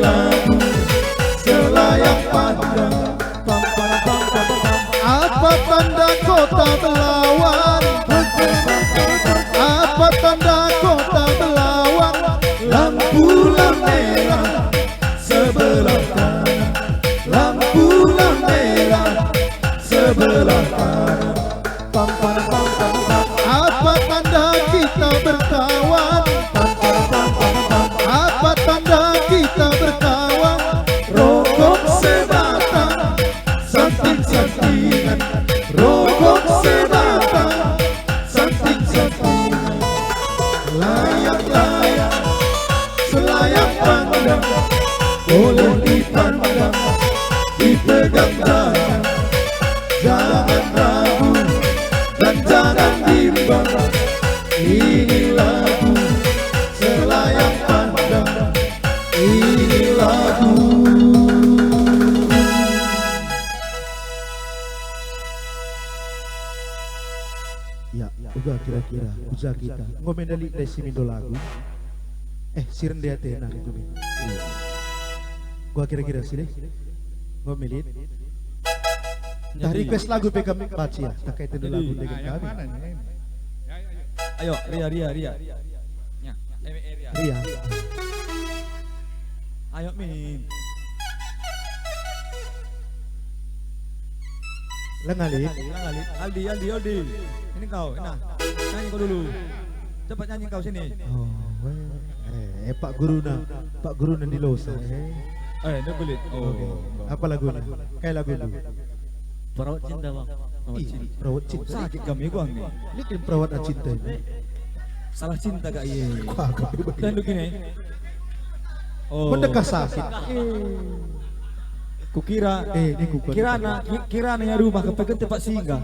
lagu selayak pandang. Apa tanda kota Belawan? Apa tanda kota Belawan? Lampu merah sebelah kanan, lampu merah sebelah kanan. Apa tanda kita berkawan? Apa tanda kita berkawan? Rokok sebatang, santing-santingan. Rokok sebatang, santing-santingan. Layak-layak, selayak pandang, boleh dipandang, dipegang tangan. Jangan ragu dan jangan bimbang. Ini lagu selayak pandang. Ini lagu. Ya, udah kira-kira usaha kita ngomendali desi mindo lagu. Siren dia tenar itu min. Gua kira-kira sini ngomelin. Dah request lagu pe kami baca ya, tak kaitan lagu dengan kami. Ayo, Ria. Ria. Ayo Min. Lengalit. Aldi. Ini kau, nah. Nyanyi kau dulu. Cepat nyanyi kau sini. Oh, Pak Guru di Losa. Ini belit. Oh. Apa lagunya? Kayak lagu itu. Perawat cinta bang. Perawat cinta. Sakit kami gua nih. Ini kan perawat cinta ini. Salah cinta kak iya. Kagak. Dan begini. Oh. Mendekah sakit. Kukira. Ini kuku. Kirana rumah kepekan tempat singgah.